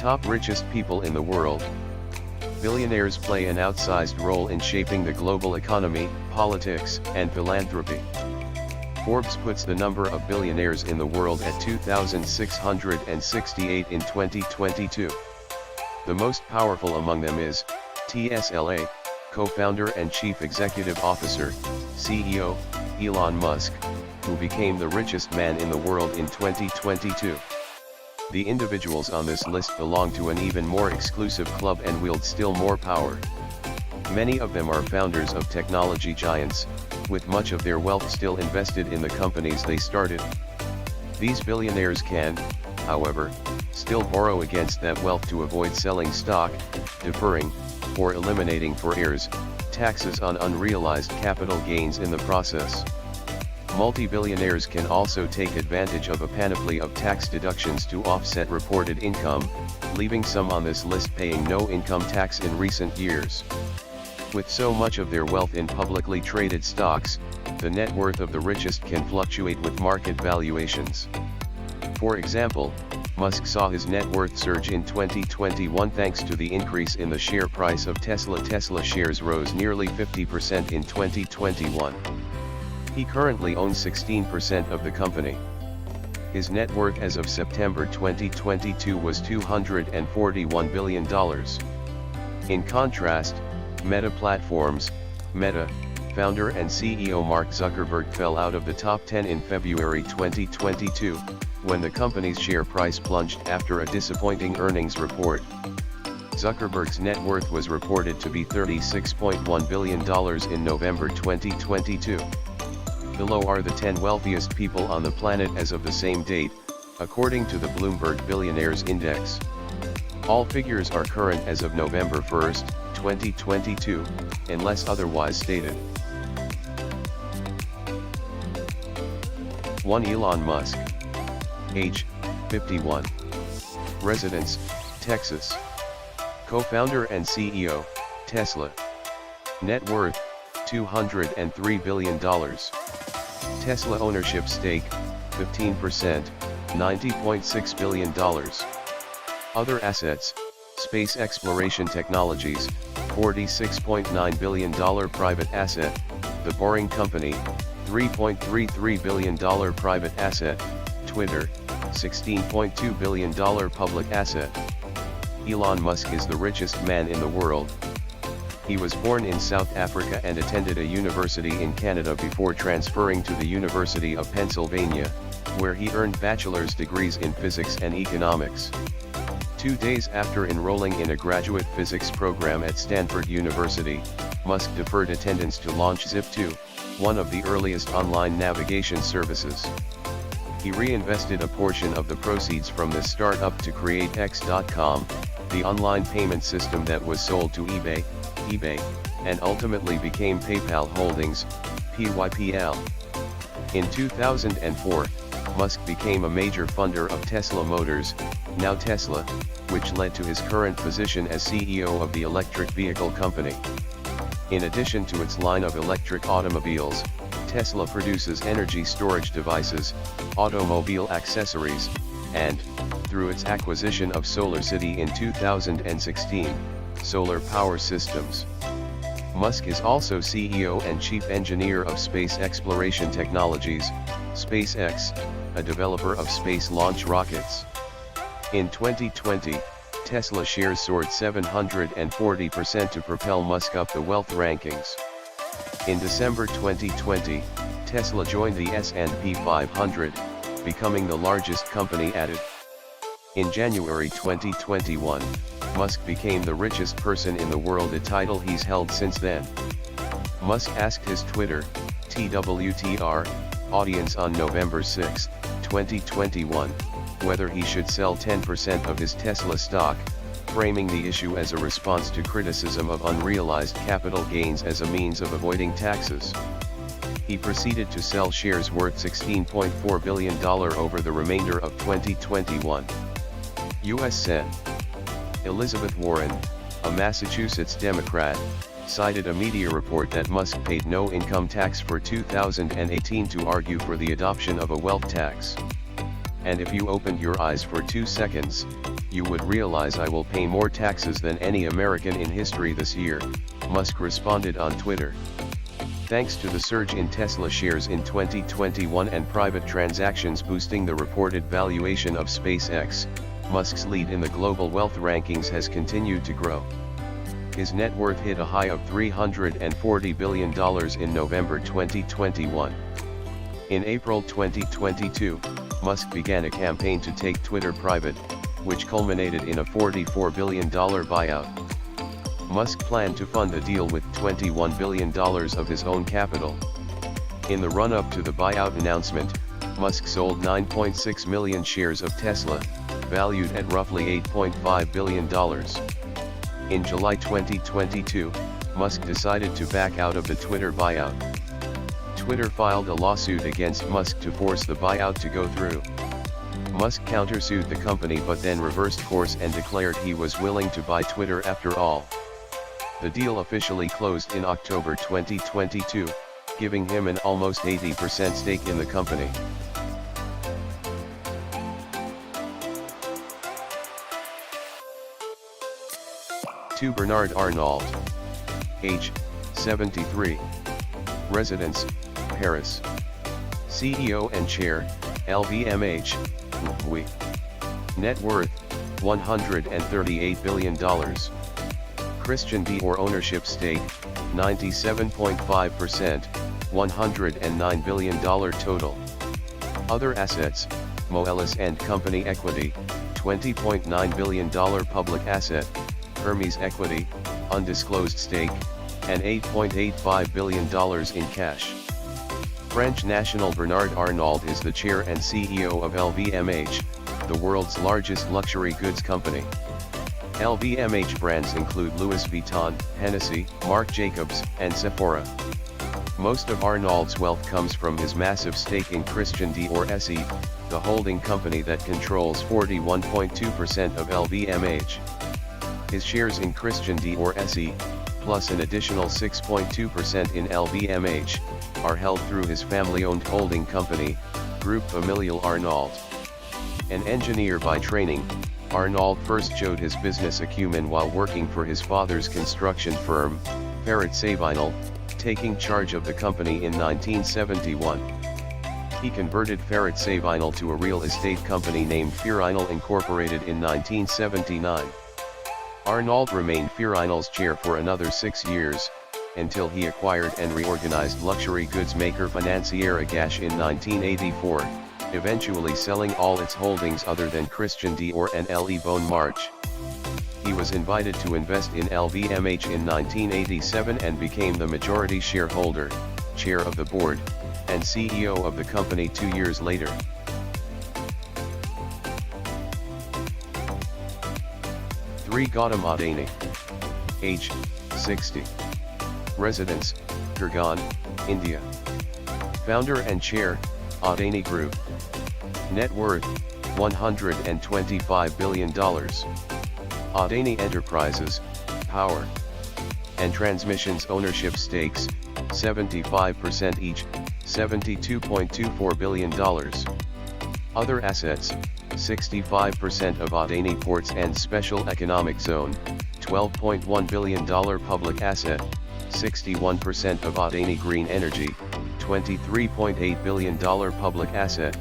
Top richest people in the world. Billionaires play an outsized role in shaping the global economy, politics, and philanthropy. Forbes puts the number of billionaires in the world at 2,668 in 2022. The most powerful among them is Tesla co-founder and chief executive officer, CEO, Elon Musk, who became the richest man in the world in 2022. The individuals on this list belong to an even more exclusive club and wield still more power. Many of them are founders of technology giants, with much of their wealth still invested in the companies they started. These billionaires can, however, still borrow against that wealth to avoid selling stock, deferring, or eliminating for heirs, taxes on unrealized capital gains in the process. Multi-billionaires can also take advantage of a panoply of tax deductions to offset reported income, leaving some on this list paying no income tax in recent years. With so much of their wealth in publicly traded stocks, the net worth of the richest can fluctuate with market valuations. For example, Musk saw his net worth surge in 2021 thanks to the increase in the share price of Tesla. Tesla shares rose nearly 50% in 2021. He currently owns 16% of the company. His net worth as of September 2022 was $241 billion. In contrast, Meta Platforms, Meta, founder and CEO Mark Zuckerberg fell out of the top 10 in February 2022, when the company's share price plunged after a disappointing earnings report. Zuckerberg's net worth was reported to be $36.1 billion in November 2022. Below are the 10 wealthiest people on the planet as of the same date, according to the Bloomberg Billionaires Index. All figures are current as of November 1, 2022, unless otherwise stated. 1. Elon Musk. Age, 51. Residence, Texas. Co-founder and CEO, Tesla. Net worth, $203 billion. Tesla ownership stake, 15%, $90.6 billion. Other assets, space exploration technologies, $46.9 billion private asset, The Boring Company, $3.33 billion private asset, Twitter, $16.2 billion public asset. Elon Musk is the richest man in the world. He was born in South Africa and attended a university in Canada before transferring to the University of Pennsylvania, where he earned bachelor's degrees in physics and economics. 2 days after enrolling in a graduate physics program at Stanford University, Musk deferred attendance to launch Zip2, one of the earliest online navigation services. He reinvested a portion of the proceeds from the startup to create X.com, the online payment system that was sold to eBay, and ultimately became PayPal Holdings, PYPL. In 2004, Musk became a major funder of Tesla Motors, now Tesla, which led to his current position as CEO of the electric vehicle company. In addition to its line of electric automobiles, Tesla produces energy storage devices, automobile accessories, and, through its acquisition of SolarCity in 2016, solar power systems. Musk is also CEO and chief engineer of Space Exploration Technologies, SpaceX, a developer of space launch rockets. In 2020, Tesla shares soared 740% to propel Musk up the wealth rankings. In December 2020, Tesla joined the S&P 500, becoming the largest company added. In January 2021, Musk became the richest person in the world, a title he's held since then. Musk asked his Twitter, TWTR, audience on November 6, 2021, whether he should sell 10% of his Tesla stock, framing the issue as a response to criticism of unrealized capital gains as a means of avoiding taxes. He proceeded to sell shares worth $16.4 billion over the remainder of 2021. U.S. Sen. Elizabeth Warren, a Massachusetts Democrat, cited a media report that Musk paid no income tax for 2018 to argue for the adoption of a wealth tax. and if you opened your eyes for 2 seconds, you would realize I will pay more taxes than any American in history this year, Musk responded on Twitter. Thanks to the surge in Tesla shares in 2021 and private transactions boosting the reported valuation of SpaceX, Musk's lead in the global wealth rankings has continued to grow. His net worth hit a high of $340 billion in November 2021. In April 2022, Musk began a campaign to take Twitter private, which culminated in a $44 billion buyout. Musk planned to fund the deal with $21 billion of his own capital. In the run-up to the buyout announcement, Musk sold 9.6 million shares of Tesla, valued at roughly $8.5 billion. In July 2022, Musk decided to back out of the Twitter buyout. Twitter filed a lawsuit against Musk to force the buyout to go through. Musk countersued the company but then reversed course and declared he was willing to buy Twitter after all. The deal officially closed in October 2022, giving him an almost 80% stake in the company. To Bernard Arnault, age 73, residence Paris, CEO and Chair, LVMH, net worth $138 billion. Christian Dior ownership stake, 97.5%, $109 billion total. Other assets, Moelis and Company equity, $20.9 billion public asset, Hermes equity, undisclosed stake, and $8.85 billion in cash. French national Bernard Arnault is the chair and CEO of LVMH, the world's largest luxury goods company. LVMH brands include Louis Vuitton, Hennessy, Marc Jacobs, and Sephora. Most of Arnault's wealth comes from his massive stake in Christian Dior SE, the holding company that controls 41.2% of LVMH. His shares in Christian Dior SE, plus an additional 6.2% in LVMH, are held through his family-owned holding company, Groupe Familial Arnault. An engineer by training, Arnault first showed his business acumen while working for his father's construction firm, Ferret Savinel, taking charge of the company in 1971. He converted Ferret Savinel to a real estate company named Ferinel Incorporated in 1979. Arnault remained Ferinel's chair for another 6 years, until he acquired and reorganized luxury goods maker Financière Agache in 1984, eventually selling all its holdings other than Christian Dior and Le Bon Marche. He was invited to invest in LVMH in 1987 and became the majority shareholder, chair of the board, and CEO of the company 2 years later. Gautam Adani, age 60, residence Gurgaon, India, founder and chair, Adani Group, net worth $125 billion. Adani Enterprises, power and transmissions ownership stakes, 75% each, $72.24 billion. Other assets, 65% of Adani Ports and Special Economic Zone, $12.1 billion public asset, 61% of Adani Green Energy, $23.8 billion public asset,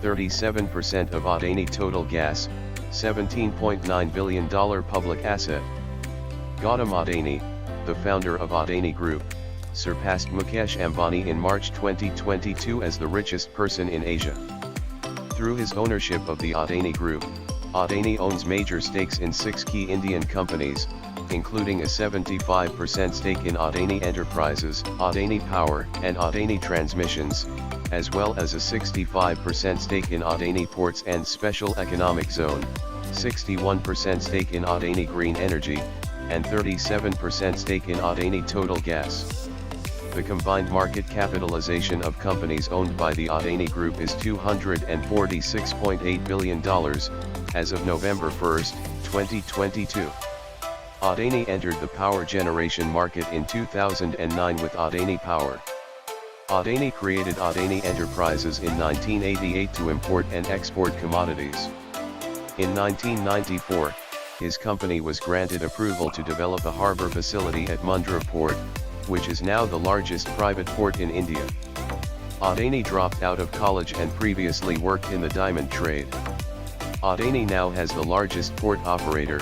37% of Adani Total Gas, $17.9 billion public asset. Gautam Adani, the founder of Adani Group, surpassed Mukesh Ambani in March 2022 as the richest person in Asia. Through his ownership of the Adani Group, Adani owns major stakes in 6 key Indian companies, including a 75% stake in Adani Enterprises, Adani Power, and Adani Transmissions, as well as a 65% stake in Adani Ports and Special Economic Zone, 61% stake in Adani Green Energy, and 37% stake in Adani Total Gas. The combined market capitalization of companies owned by the Adani Group is $246.8 billion, as of November 1, 2022. Adani entered the power generation market in 2009 with Adani Power. Adani created Adani Enterprises in 1988 to import and export commodities. In 1994, his company was granted approval to develop a harbour facility at Mundra Port, which is now the largest private port in India. Adani dropped out of college and previously worked in the diamond trade. Adani now has the largest port operator,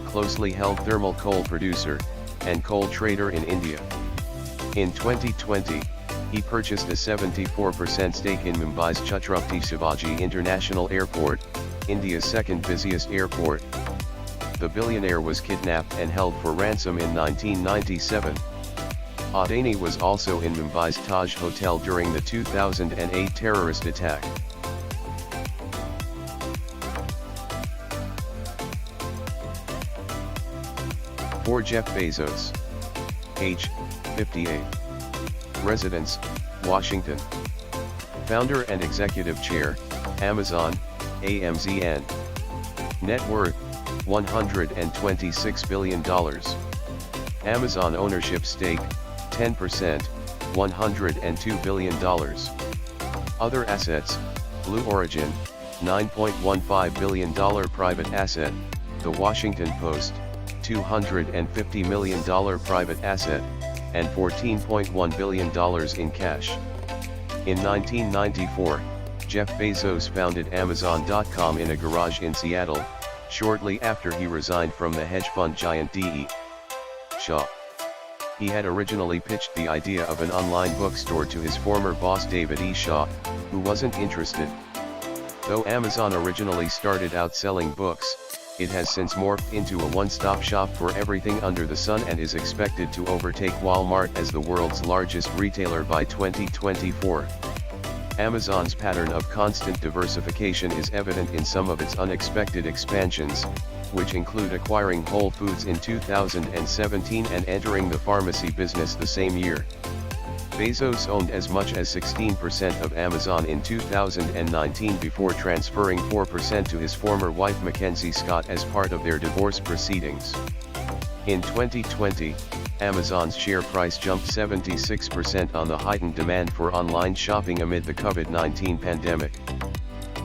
closely held thermal coal producer, and coal trader in India. In 2020, he purchased a 74% stake in Mumbai's Chhatrapati Shivaji International Airport, India's second busiest airport. The billionaire was kidnapped and held for ransom in 1997. Adani was also in Mumbai's Taj Hotel during the 2008 terrorist attack. For Jeff Bezos. Age, 58. Residence, Washington. Founder and Executive Chair, Amazon, AMZN. Net worth, $126 billion. Amazon ownership stake, 10%, $102 billion. Other assets, Blue Origin, $9.15 billion private asset, The Washington Post, $250 million private asset, and $14.1 billion in cash. In 1994, Jeff Bezos founded Amazon.com in a garage in Seattle, shortly after he resigned from the hedge fund giant D.E. Shaw. He had originally pitched the idea of an online bookstore to his former boss David E. Shaw, who wasn't interested. Though Amazon originally started out selling books, it has since morphed into a one-stop shop for everything under the sun and is expected to overtake Walmart as the world's largest retailer by 2024. Amazon's pattern of constant diversification is evident in some of its unexpected expansions, which include acquiring Whole Foods in 2017 and entering the pharmacy business the same year. Bezos owned as much as 16% of Amazon in 2019 before transferring 4% to his former wife Mackenzie Scott as part of their divorce proceedings. In 2020, Amazon's share price jumped 76% on the heightened demand for online shopping amid the COVID-19 pandemic.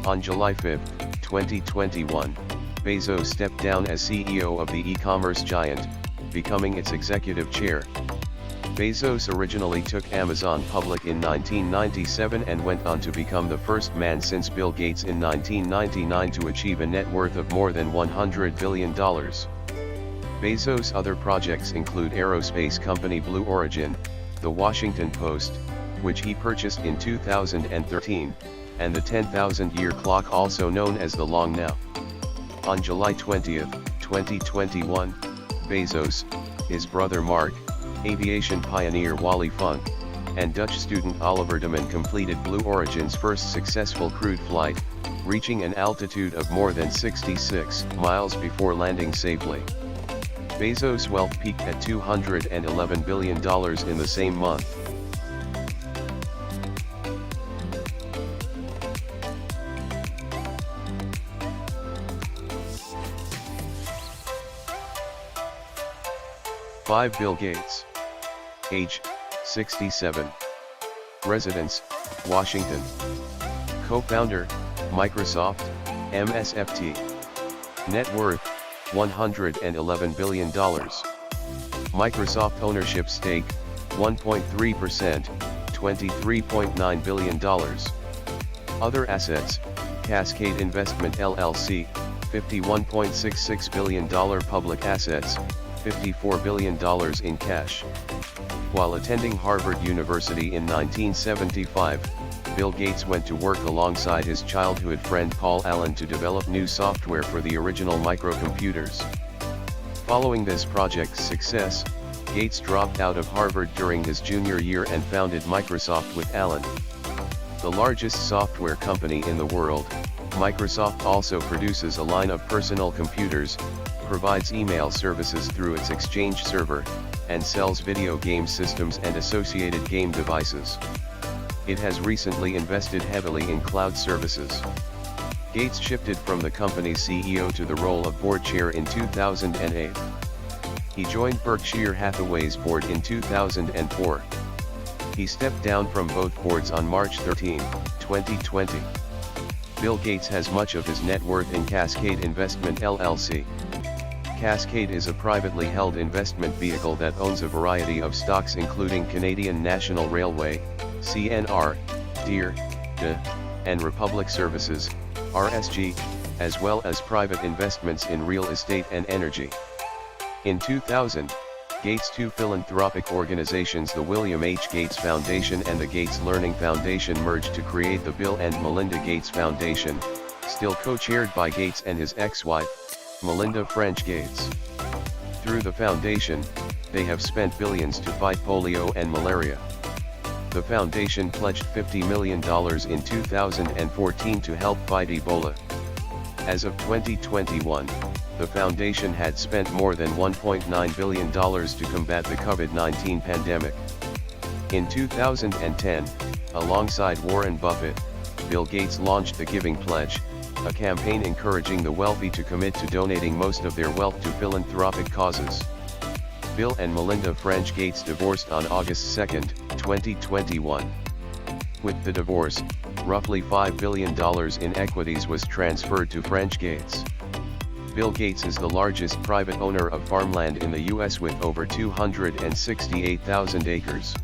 On July 5, 2021, Bezos stepped down as CEO of the e-commerce giant, becoming its executive chair. Bezos originally took Amazon public in 1997 and went on to become the first man since Bill Gates in 1999 to achieve a net worth of more than $100 billion. Bezos' other projects include aerospace company Blue Origin, The Washington Post, which he purchased in 2013, and the 10,000-year clock also known as the Long Now. On July 20, 2021, Bezos, his brother Mark, aviation pioneer Wally Funk, and Dutch student Oliver de Man completed Blue Origin's first successful crewed flight, reaching an altitude of more than 66 miles before landing safely. Bezos' wealth peaked at $211 billion in the same month. Bill Gates. Age, 67. Residence, Washington. Co-founder, Microsoft, MSFT. Net worth, $111 billion. Microsoft ownership stake, 1.3%, $23.9 billion. Other assets, Cascade Investment LLC, $51.66 billion public assets, $54 billion in cash. While attending Harvard University in 1975, Bill Gates went to work alongside his childhood friend Paul Allen to develop new software for the original microcomputers. Following this project's success, Gates dropped out of Harvard during his junior year and founded Microsoft with Allen. The largest software company in the world, Microsoft also produces a line of personal computers, provides email services through its Exchange server, and sells video game systems and associated game devices. It has recently invested heavily in cloud services. Gates shifted from the company's CEO to the role of board chair in 2008. He joined Berkshire Hathaway's board in 2004. He stepped down from both boards on March 13, 2020. Bill Gates has much of his net worth in Cascade Investment LLC. Cascade is a privately held investment vehicle that owns a variety of stocks including Canadian National Railway, CNR, Deere, and Republic Services, RSG, as well as private investments in real estate and energy. In 2000, Gates' two philanthropic organizations, the William H. Gates Foundation and the Gates Learning Foundation, merged to create the Bill and Melinda Gates Foundation, still co-chaired by Gates and his ex-wife, Melinda French Gates. Through the foundation, they have spent billions to fight polio and malaria. The foundation pledged $50 million in 2014 to help fight Ebola. As of 2021, the foundation had spent more than $1.9 billion to combat the COVID-19 pandemic. In 2010, alongside Warren Buffett, Bill Gates launched the Giving Pledge, a campaign encouraging the wealthy to commit to donating most of their wealth to philanthropic causes. Bill and Melinda French Gates divorced on August 2, 2021. With the divorce, roughly $5 billion in equities was transferred to French Gates. Bill Gates is the largest private owner of farmland in the U.S. with over 268,000 acres.